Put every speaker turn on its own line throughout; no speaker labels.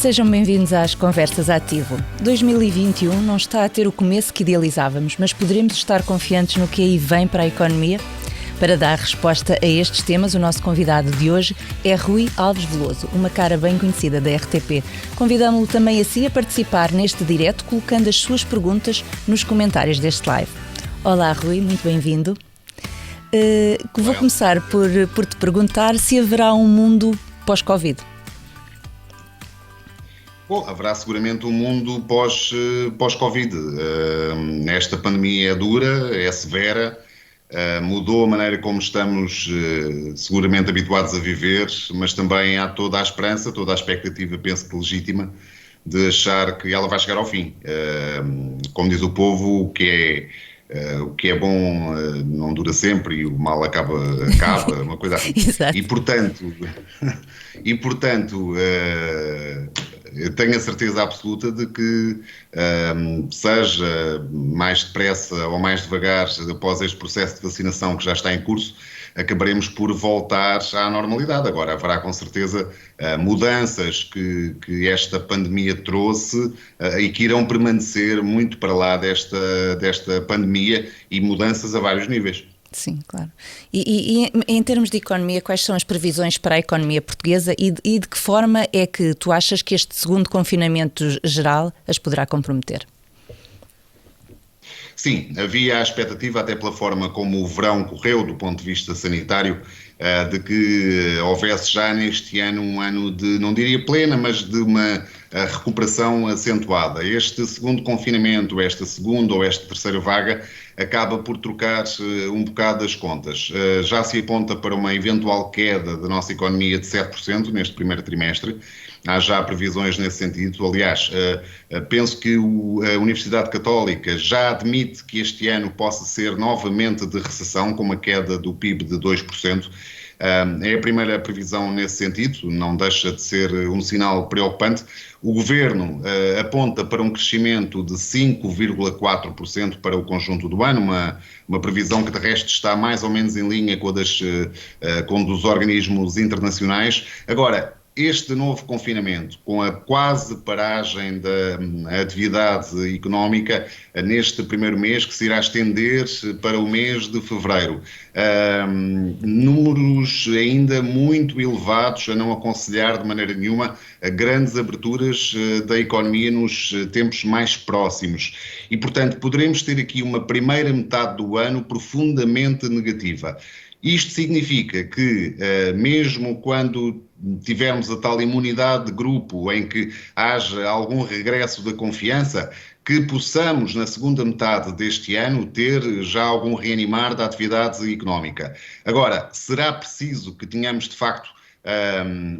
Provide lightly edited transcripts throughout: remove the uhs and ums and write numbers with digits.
Sejam bem-vindos às Conversas Ativo. 2021 não está a ter o começo que idealizávamos, mas poderemos estar confiantes no que aí vem para a economia? Para dar resposta a estes temas, o nosso convidado de hoje é Rui Alves Veloso, uma cara bem conhecida da RTP. Convidamos-lo também a si a participar neste direto, colocando as suas perguntas nos comentários deste live. Olá, Rui, muito bem-vindo. Vou começar por te perguntar se haverá um mundo pós-Covid.
Bom, haverá seguramente um mundo pós-Covid. Esta pandemia é dura, é severa, mudou a maneira como estamos seguramente habituados a viver, mas também há toda a esperança, toda a expectativa, penso que legítima, de achar que ela vai chegar ao fim. Como diz o povo, o que é bom não dura sempre e o mal acaba, uma coisa assim.
Exato.
E portanto, eu tenho a certeza absoluta de que, seja mais depressa ou mais devagar, após este processo de vacinação que já está em curso, acabaremos por voltar à normalidade. Agora, haverá com certeza mudanças que esta pandemia trouxe e que irão permanecer muito para lá desta pandemia e mudanças a vários níveis.
Sim, claro. E em termos de economia, quais são as previsões para a economia portuguesa e de que forma é que tu achas que este segundo confinamento geral as poderá comprometer?
Sim, havia a expectativa, até pela forma como o verão correu do ponto de vista sanitário, de que houvesse já neste ano um ano de, não diria plena, mas de uma recuperação acentuada. Este segundo confinamento, esta segunda ou esta terceira vaga, acaba por trocar um bocado as contas. Já se aponta para uma eventual queda da nossa economia de 7% neste primeiro trimestre. Há já previsões nesse sentido. Aliás, penso que a Universidade Católica já admite que este ano possa ser novamente de recessão, com uma queda do PIB de 2%. É a primeira previsão nesse sentido, não deixa de ser um sinal preocupante. O Governo aponta para um crescimento de 5,4% para o conjunto do ano, uma previsão que de resto está mais ou menos em linha com a dos organismos internacionais. Agora, este novo confinamento, com a quase paragem da atividade económica neste primeiro mês, que se irá estender para o mês de fevereiro, números ainda muito elevados, a não aconselhar de maneira nenhuma a grandes aberturas da economia nos tempos mais próximos. E, portanto, poderemos ter aqui uma primeira metade do ano profundamente negativa. Isto significa que, mesmo quando tivermos a tal imunidade de grupo em que haja algum regresso da confiança, que possamos, na segunda metade deste ano, ter já algum reanimar da atividade económica. Agora, será preciso que tenhamos, de facto,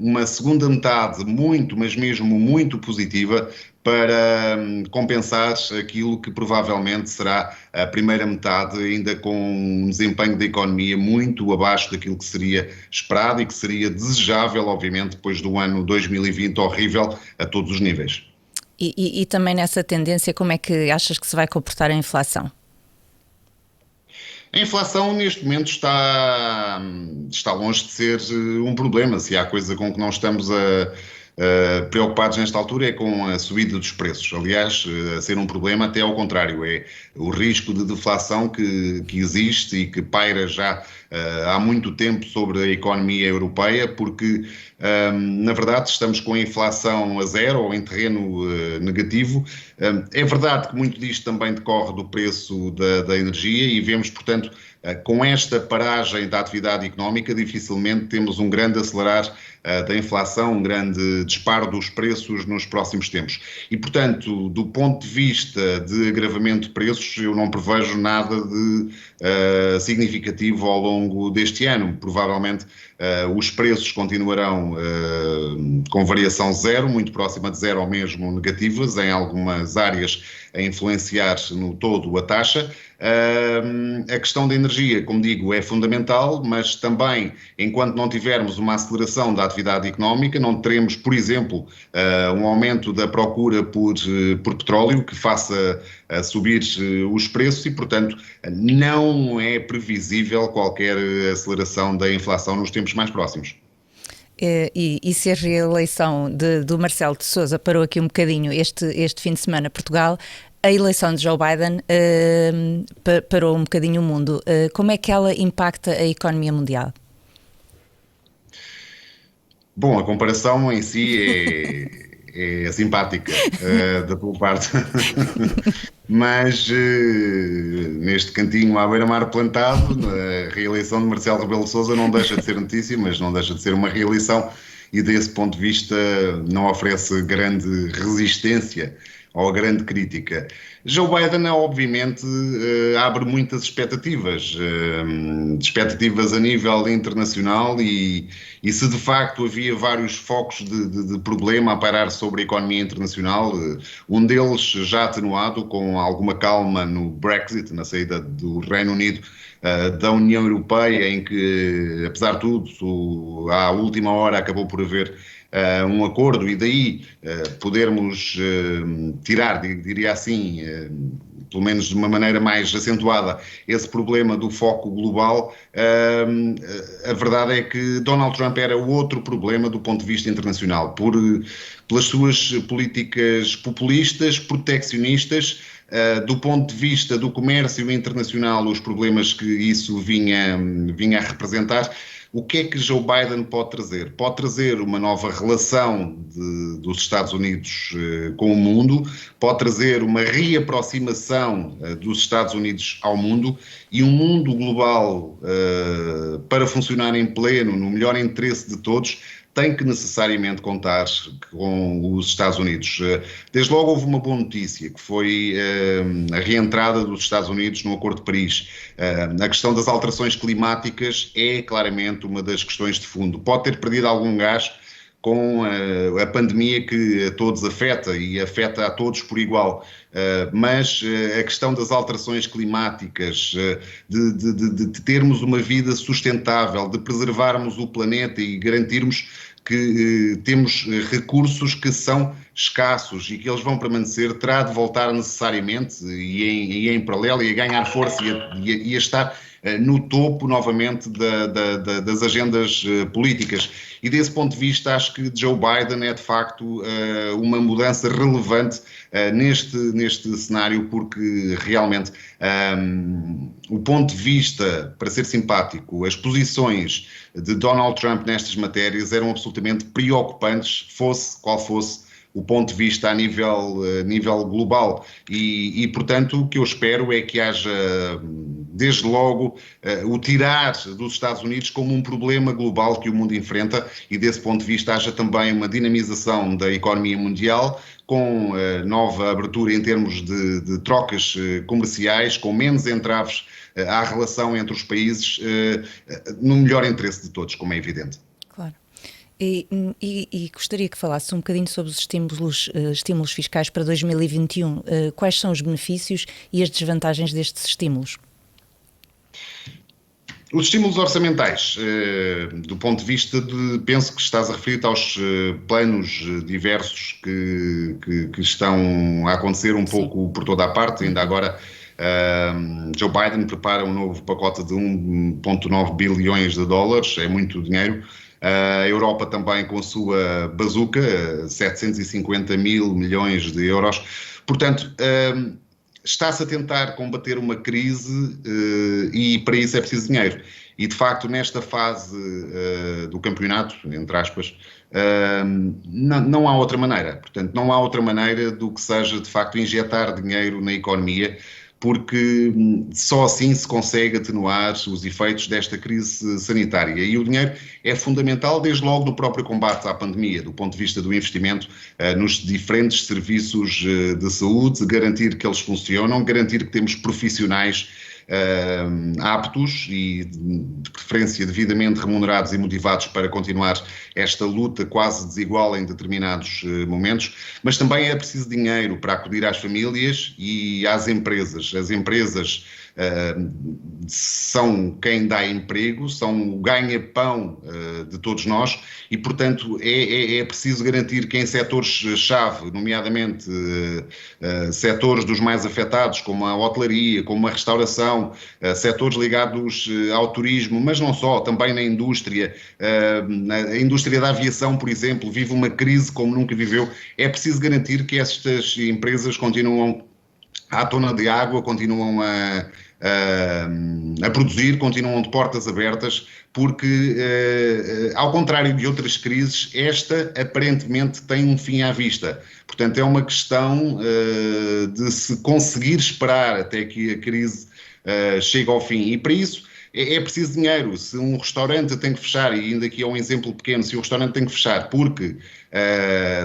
uma segunda metade muito, mas mesmo muito positiva para compensar aquilo que provavelmente será a primeira metade, ainda com um desempenho da economia muito abaixo daquilo que seria esperado e que seria desejável, obviamente, depois do ano 2020 horrível a todos os níveis.
E também nessa tendência, como é que achas que se vai comportar a inflação?
A inflação neste momento está longe de ser um problema. Se há coisa com que não estamos preocupados nesta altura é com a subida dos preços. Aliás, a ser um problema até ao contrário, é o risco de deflação que existe e que paira já há muito tempo sobre a economia europeia, porque na verdade estamos com a inflação a zero ou em terreno negativo. É verdade que muito disto também decorre do preço da energia e vemos, portanto, com esta paragem da atividade económica, dificilmente temos um grande acelerar da inflação, um grande disparo dos preços nos próximos tempos. E, portanto, do ponto de vista de agravamento de preços, eu não prevejo nada de significativo ao longo deste ano. Provavelmente os preços continuarão com variação zero, muito próxima de zero ou mesmo negativas, em algumas áreas a influenciar no todo a taxa. A questão da energia, como digo, é fundamental, mas também, enquanto não tivermos uma aceleração da atividade económica, não teremos, por exemplo, um aumento da procura por petróleo que faça subir os preços e, portanto, não é previsível qualquer aceleração da inflação nos tempos mais próximos.
E se a reeleição do Marcelo de Sousa parou aqui um bocadinho este fim de semana Portugal, a eleição de Joe Biden parou um bocadinho o mundo. Como é que ela impacta a economia mundial?
Bom, a comparação em si é simpática da tua parte, mas neste cantinho à beira-mar plantado, a reeleição de Marcelo Rebelo de Sousa não deixa de ser notícia, mas não deixa de ser uma reeleição e desse ponto de vista não oferece grande resistência ou grande crítica. Joe Biden, obviamente, abre muitas expectativas a nível internacional e se de facto havia vários focos de problema a pairar sobre a economia internacional, um deles já atenuado com alguma calma no Brexit, na saída do Reino Unido da União Europeia, em que, apesar de tudo, à última hora acabou por haver um acordo e daí podermos tirar, diria assim, pelo menos de uma maneira mais acentuada, esse problema do foco global. A verdade é que Donald Trump era outro problema do ponto de vista internacional, pelas suas políticas populistas, proteccionistas. Do ponto de vista do comércio internacional, os problemas que isso vinha a representar. O que é que Joe Biden pode trazer? Pode trazer uma nova relação dos Estados Unidos com o mundo, pode trazer uma reaproximação dos Estados Unidos ao mundo e um mundo global para funcionar em pleno, no melhor interesse de todos, tem que necessariamente contar com os Estados Unidos. Desde logo houve uma boa notícia, que foi a reentrada dos Estados Unidos no Acordo de Paris. A questão das alterações climáticas é claramente uma das questões de fundo. Pode ter perdido algum gás com a pandemia que a todos afeta e afeta a todos por igual. Mas a questão das alterações climáticas, de termos uma vida sustentável, de preservarmos o planeta e garantirmos que temos recursos que são escassos e que eles vão permanecer, terá de voltar necessariamente e em paralelo e a ganhar força e a estar no topo novamente das agendas políticas. E desse ponto de vista acho que Joe Biden é de facto uma mudança relevante neste cenário, porque realmente o ponto de vista, para ser simpático, as posições de Donald Trump nestas matérias eram absolutamente preocupantes, fosse qual fosse o ponto de vista a nível global e, portanto, o que eu espero é que haja, desde logo, o tirar dos Estados Unidos como um problema global que o mundo enfrenta e, desse ponto de vista, haja também uma dinamização da economia mundial com nova abertura em termos de trocas comerciais, com menos entraves à relação entre os países, no melhor interesse de todos, como é evidente.
Claro. E gostaria que falasse um bocadinho sobre os estímulos fiscais para 2021. Quais são os benefícios e as desvantagens destes estímulos?
Os estímulos orçamentais, do ponto de vista penso que estás a referir-te aos planos diversos que estão a acontecer um pouco por toda a parte, ainda agora. Joe Biden prepara um novo pacote de 1,9 bilhões de dólares, é muito dinheiro. A Europa também com a sua bazuca, 750 mil milhões de euros. Portanto, está-se a tentar combater uma crise e para isso é preciso dinheiro. E, de facto, nesta fase do campeonato, entre aspas, não há outra maneira. Portanto, não há outra maneira do que seja, de facto, injetar dinheiro na economia, porque só assim se consegue atenuar os efeitos desta crise sanitária. E o dinheiro é fundamental desde logo no próprio combate à pandemia, do ponto de vista do investimento nos diferentes serviços de saúde, garantir que eles funcionam, garantir que temos profissionais aptos e de preferência devidamente remunerados e motivados para continuar esta luta quase desigual em determinados momentos, mas também é preciso dinheiro para acudir às famílias e às empresas. As empresas são quem dá emprego, são o ganha-pão de todos nós e, portanto, é preciso garantir que em setores-chave, nomeadamente setores dos mais afetados, como a hotelaria, como a restauração, setores ligados ao turismo, mas não só, também na indústria, a indústria da aviação, por exemplo, vive uma crise como nunca viveu. É preciso garantir que estas empresas continuam à tona de água, continuam a produzir, continuam de portas abertas, porque, ao contrário de outras crises, esta aparentemente tem um fim à vista. Portanto, é uma questão de se conseguir esperar até que a crise chegue ao fim. E para isso é preciso dinheiro. Se um restaurante tem que fechar, e ainda aqui é um exemplo pequeno, se o restaurante tem que fechar porque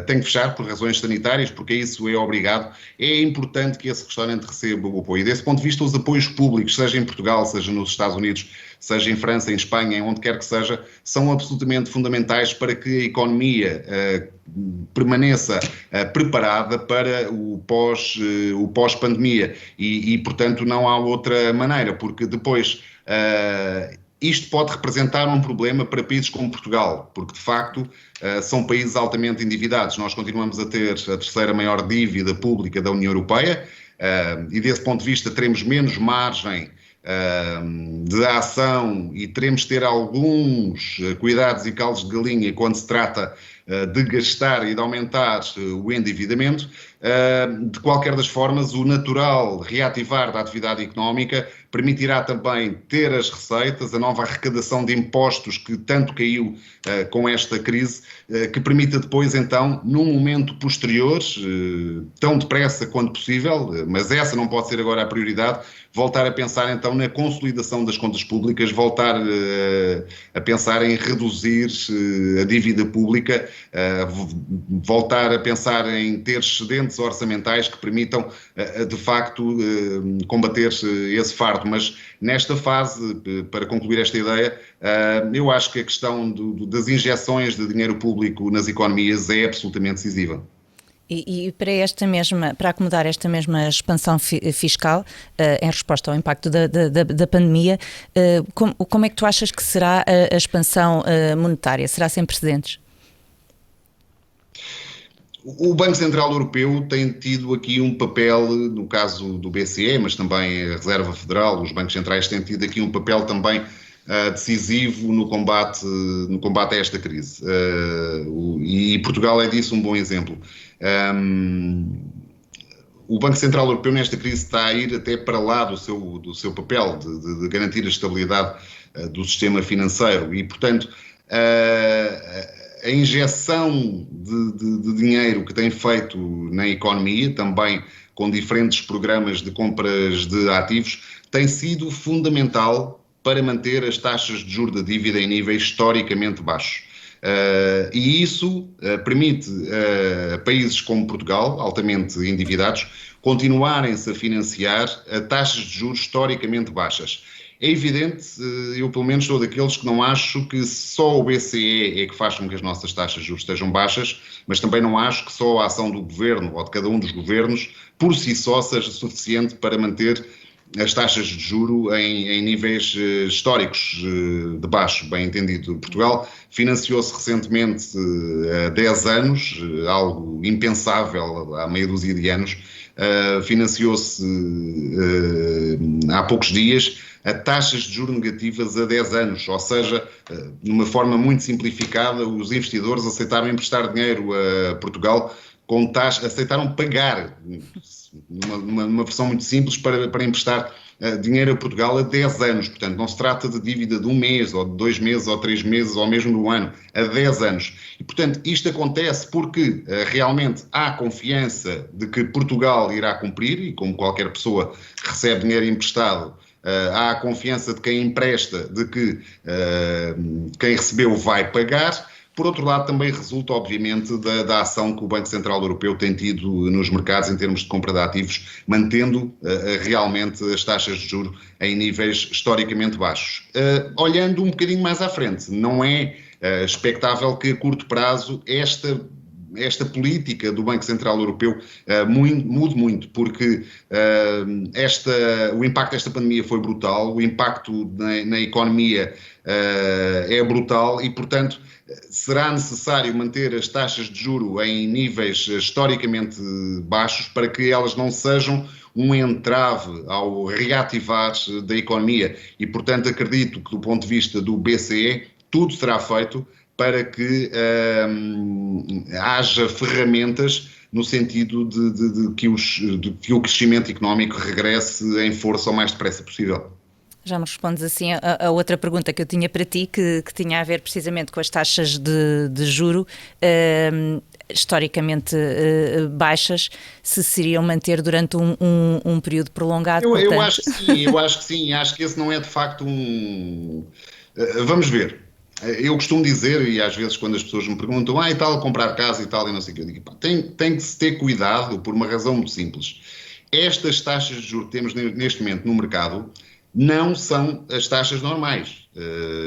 tem que fechar por razões sanitárias, porque isso é obrigado, é importante que esse restaurante receba o apoio. E desse ponto de vista, os apoios públicos, seja em Portugal, seja nos Estados Unidos, seja em França, em Espanha, em onde quer que seja, são absolutamente fundamentais para que a economia permaneça preparada para o pós-pandemia. E, portanto, não há outra maneira, porque depois isto pode representar um problema para países como Portugal, porque de facto são países altamente endividados. Nós continuamos a ter a terceira maior dívida pública da União Europeia e desse ponto de vista teremos menos margem de ação e teremos de ter alguns cuidados e caldos de galinha quando se trata de gastar e de aumentar o endividamento. De qualquer das formas, o natural reativar da atividade económica permitirá também ter as receitas, a nova arrecadação de impostos que tanto caiu com esta crise, que permita depois então, num momento posterior, tão depressa quanto possível, mas essa não pode ser agora a prioridade, voltar a pensar então na consolidação das contas públicas, voltar a pensar em reduzir a dívida pública, voltar a pensar em ter excedentes orçamentais que permitam de facto combater esse fardo. Mas nesta fase, para concluir esta ideia, eu acho que a questão das injeções de dinheiro público nas economias é absolutamente decisiva.
E para acomodar esta mesma expansão fiscal, em resposta ao impacto da pandemia, como é que tu achas que será a expansão monetária? Será sem precedentes?
O Banco Central Europeu tem tido aqui um papel, no caso do BCE, mas também a Reserva Federal, os bancos centrais têm tido aqui um papel também decisivo no combate a esta crise. E Portugal é disso um bom exemplo. O Banco Central Europeu nesta crise está a ir até para lá do seu papel de garantir a estabilidade do sistema financeiro e, portanto, a injeção de dinheiro que tem feito na economia, também com diferentes programas de compras de ativos, tem sido fundamental para manter as taxas de juros da dívida em níveis historicamente baixos. E isso permite a países como Portugal, altamente endividados, continuarem-se a financiar a taxas de juros historicamente baixas. É evidente, eu pelo menos sou daqueles que não acho que só o BCE é que faz com que as nossas taxas de juros estejam baixas, mas também não acho que só a ação do governo ou de cada um dos governos por si só seja suficiente para manter as taxas de juro em níveis históricos de baixo, bem entendido. Portugal financiou-se recentemente há 10 anos, algo impensável há meia dúzia de anos, financiou-se há poucos dias a taxas de juros negativas a 10 anos, ou seja, de uma forma muito simplificada, os investidores aceitaram emprestar dinheiro a Portugal com taxa, aceitaram pagar, numa versão muito simples, para emprestar dinheiro a Portugal a 10 anos. Portanto, não se trata de dívida de um mês, ou de 2 meses, ou 3 meses, ou mesmo de um ano, a 10 anos. E, portanto, isto acontece porque realmente há confiança de que Portugal irá cumprir, e como qualquer pessoa recebe dinheiro emprestado, há a confiança de quem empresta, de que quem recebeu vai pagar. Por outro lado, também resulta, obviamente, da ação que o Banco Central Europeu tem tido nos mercados em termos de compra de ativos, mantendo realmente as taxas de juros em níveis historicamente baixos. Olhando um bocadinho mais à frente, não é expectável que a curto prazo esta esta política do Banco Central Europeu mude muito, porque o impacto desta pandemia foi brutal, o impacto na economia é brutal e, portanto, será necessário manter as taxas de juro em níveis historicamente baixos para que elas não sejam um entrave ao reativar da economia e, portanto, acredito que do ponto de vista do BCE tudo será feito para que haja ferramentas no sentido de que o crescimento económico regresse em força o mais depressa possível.
Já me respondes assim a outra pergunta que eu tinha para ti, que tinha a ver precisamente com as taxas de juro historicamente baixas, se iriam manter durante um período prolongado.
Eu acho que sim, acho que esse não é de facto Vamos ver. Eu costumo dizer, e às vezes quando as pessoas me perguntam, e tal, comprar casa e tal, e não sei o que, eu digo, tem que se ter cuidado por uma razão muito simples. Estas taxas de juros que temos neste momento no mercado não são as taxas normais.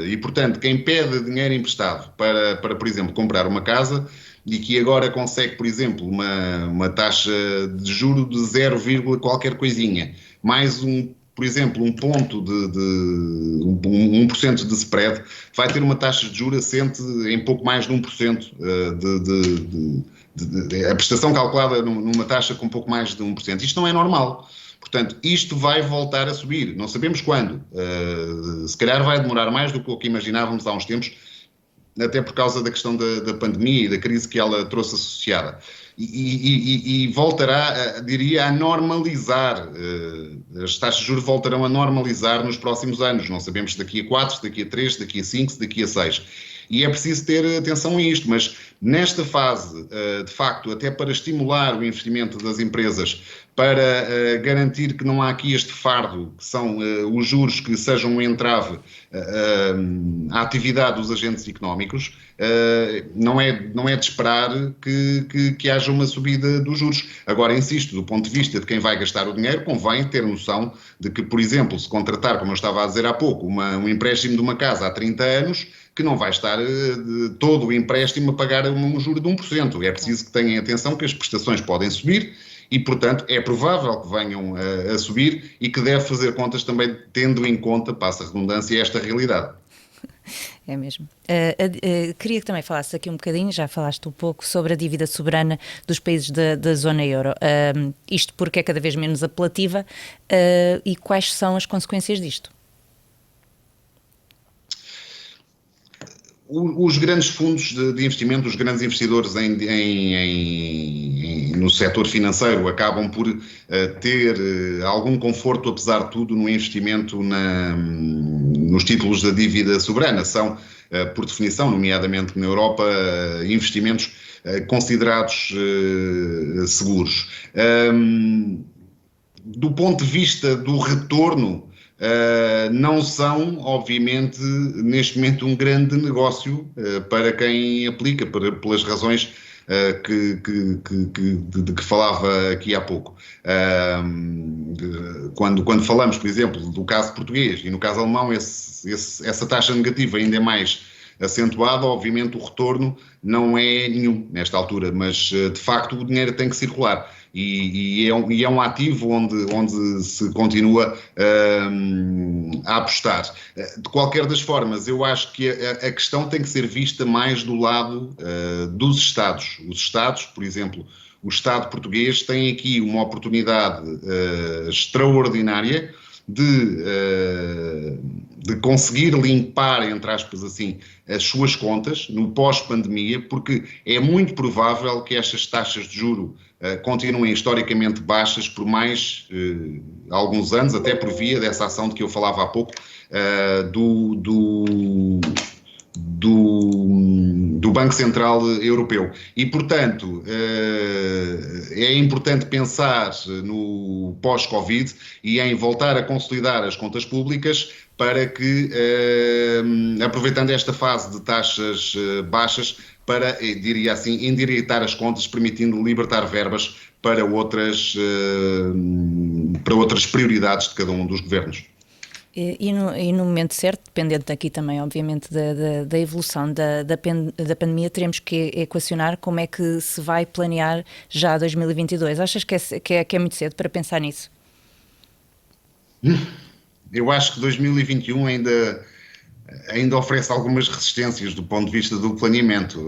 E, portanto, quem pede dinheiro emprestado para, por exemplo, comprar uma casa e que agora consegue, por exemplo, uma taxa de juro de 0, qualquer coisinha, mais por exemplo, 1% de spread, vai ter uma taxa de juros assente em pouco mais de 1%, a prestação calculada numa taxa com pouco mais de 1%. Isto não é normal. Portanto, isto vai voltar a subir. Não sabemos quando. Se calhar vai demorar mais do que o que imaginávamos há uns tempos, até por causa da questão da pandemia e da crise que ela trouxe associada. E voltará, diria, a normalizar. As taxas de juros voltarão a normalizar nos próximos anos. Não sabemos se daqui a 4, se daqui a 3, se daqui a 5, se daqui a 6. E é preciso ter atenção a isto, mas nesta fase, de facto, até para estimular o investimento das empresas, para garantir que não há aqui este fardo, que são os juros que sejam um entrave à atividade dos agentes económicos, não é de esperar que haja uma subida dos juros. Agora, insisto, do ponto de vista de quem vai gastar o dinheiro, convém ter noção de que, por exemplo, se contratar, como eu estava a dizer há pouco, um empréstimo de uma casa há 30 anos, que não vai estar todo o empréstimo a pagar um juro de 1%. É preciso que tenham atenção que as prestações podem subir e, portanto, é provável que venham a subir e que deve fazer contas também tendo em conta, passa a redundância, esta realidade.
É mesmo. Queria que também falasses aqui um bocadinho, já falaste um pouco, sobre a dívida soberana dos países da zona euro. Isto porque é cada vez menos apelativa e quais são as consequências disto?
Os grandes fundos de investimento, os grandes investidores no setor financeiro acabam por ter algum conforto, apesar de tudo, no investimento nos títulos da dívida soberana. São, por definição, nomeadamente na Europa, investimentos considerados seguros. Do ponto de vista do retorno, não são, obviamente, neste momento um grande negócio para quem aplica, pelas razões de que falava aqui há pouco. Quando falamos, por exemplo, do caso português e no caso alemão, essa taxa negativa ainda é mais acentuada, obviamente o retorno não é nenhum nesta altura, mas de facto o dinheiro tem que circular. E é um ativo onde se continua a apostar. De qualquer das formas, eu acho que a questão tem que ser vista mais do lado dos Estados. Os Estados, por exemplo, o Estado português tem aqui uma oportunidade extraordinária de conseguir limpar, entre aspas assim, as suas contas no pós-pandemia, porque é muito provável que estas taxas de juro continuem historicamente baixas por mais alguns anos, até por via dessa ação de que eu falava há pouco, do Banco Central Europeu. E, portanto, é importante pensar no pós-Covid e em voltar a consolidar as contas públicas para que, aproveitando esta fase de taxas baixas, para, diria assim, endireitar as contas, permitindo libertar verbas para outras prioridades de cada um dos governos.
E no momento certo, dependendo daqui também, obviamente, da evolução da pandemia, teremos que equacionar como é que se vai planear já 2022. Achas que é muito cedo para pensar nisso?
Eu acho que 2021 ainda oferece algumas resistências do ponto de vista do planeamento.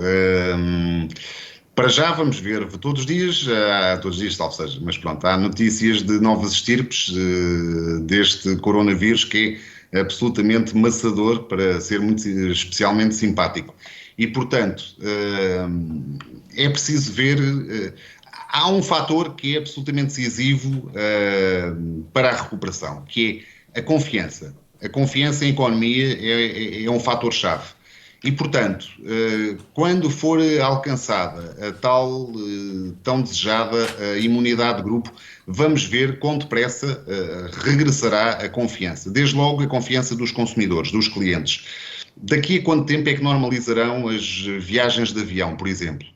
Para já vamos ver, todos os dias talvez seja, mas pronto, há notícias de novas estirpes deste coronavírus que é absolutamente maçador, para ser muito especialmente simpático. E, portanto, é preciso ver. Há um fator que é absolutamente decisivo para a recuperação, que é a confiança. A confiança em economia é um fator-chave. E, portanto, quando for alcançada a tal, tão desejada imunidade de grupo, vamos ver quão depressa regressará a confiança. Desde logo a confiança dos consumidores, dos clientes. Daqui a quanto tempo é que normalizarão as viagens de avião, por exemplo?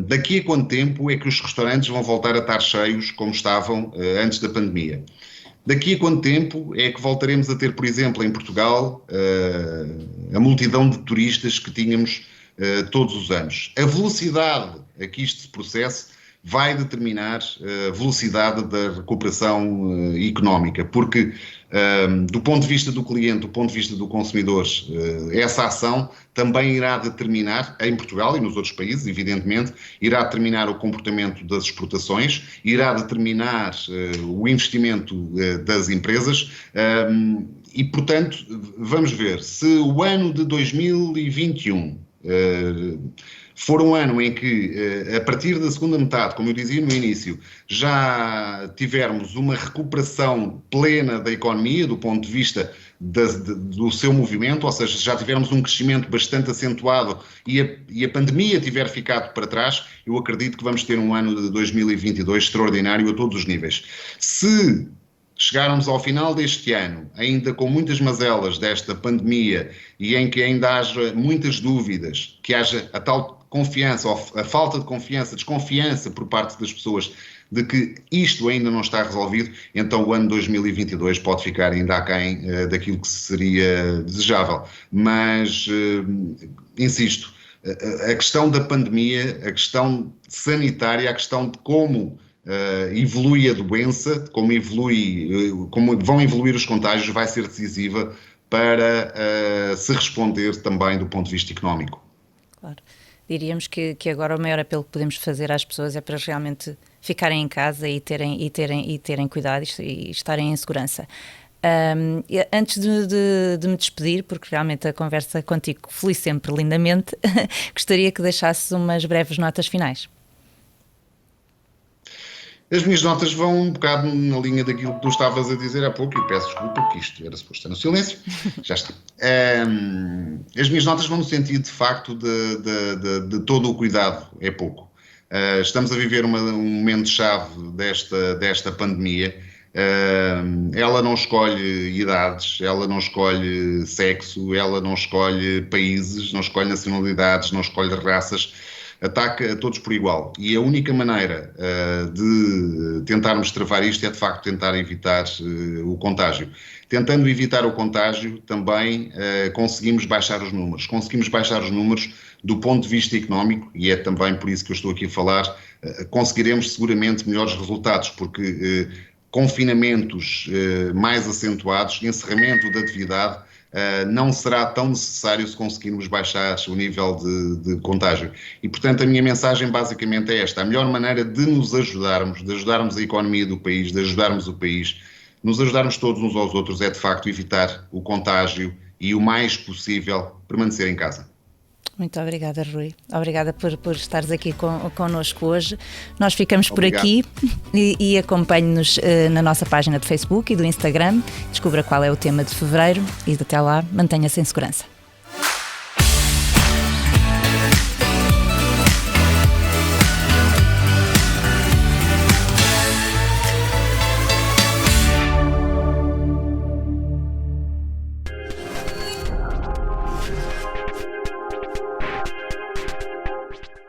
Daqui a quanto tempo é que os restaurantes vão voltar a estar cheios como estavam antes da pandemia? Daqui a quanto tempo é que voltaremos a ter, por exemplo, em Portugal, a multidão de turistas que tínhamos todos os anos? A velocidade a que isto se processe vai determinar a velocidade da recuperação económica, porque do ponto de vista do cliente, do ponto de vista do consumidor, essa ação também irá determinar, em Portugal e nos outros países, evidentemente, irá determinar o comportamento das exportações, irá determinar o investimento das empresas e, portanto, vamos ver se o ano de 2021 for um ano em que, a partir da segunda metade, como eu dizia no início, já tivermos uma recuperação plena da economia, do ponto de vista do seu movimento, ou seja, já tivermos um crescimento bastante acentuado e a pandemia tiver ficado para trás, eu acredito que vamos ter um ano de 2022 extraordinário a todos os níveis. Se chegarmos ao final deste ano, ainda com muitas mazelas desta pandemia e em que ainda haja muitas dúvidas, que haja a tal confiança, ou a falta de confiança, desconfiança por parte das pessoas de que isto ainda não está resolvido, então o ano 2022 pode ficar ainda aquém daquilo que seria desejável. Mas, insisto, a questão da pandemia, a questão sanitária, a questão de como evolui a doença, como vão evoluir os contágios, vai ser decisiva para se responder também do ponto de vista económico.
Claro. Diríamos que agora o maior apelo que podemos fazer às pessoas é para realmente ficarem em casa e terem cuidado e estarem em segurança. Antes de me despedir, porque realmente a conversa contigo flui sempre lindamente, gostaria que deixasses umas breves notas finais.
As minhas notas vão um bocado na linha daquilo que tu estavas a dizer há pouco, e peço desculpa porque isto era suposto estar no silêncio. Já está. As minhas notas vão no sentido, de facto, de todo o cuidado é pouco. Estamos a viver um momento-chave desta pandemia. Ela não escolhe idades, ela não escolhe sexo, ela não escolhe países, não escolhe nacionalidades, não escolhe raças. Ataca a todos por igual. E a única maneira de tentarmos travar isto é, de facto, tentar evitar o contágio. Tentando evitar o contágio, também conseguimos baixar os números. Conseguimos baixar os números do ponto de vista económico, e é também por isso que eu estou aqui a falar, conseguiremos seguramente melhores resultados, porque confinamentos mais acentuados, encerramento da atividade, não será tão necessário se conseguirmos baixar o nível de contágio. E, portanto, a minha mensagem basicamente é esta: a melhor maneira de nos ajudarmos, de ajudarmos a economia do país, de ajudarmos o país, nos ajudarmos todos uns aos outros, é de facto evitar o contágio e, o mais possível, permanecer em casa.
Muito obrigada, Rui. Obrigada por estares aqui connosco hoje. Nós ficamos por
Obrigado.
aqui e acompanhe-nos na nossa página de Facebook e do Instagram. Descubra qual é o tema de fevereiro e até lá, mantenha-se em segurança.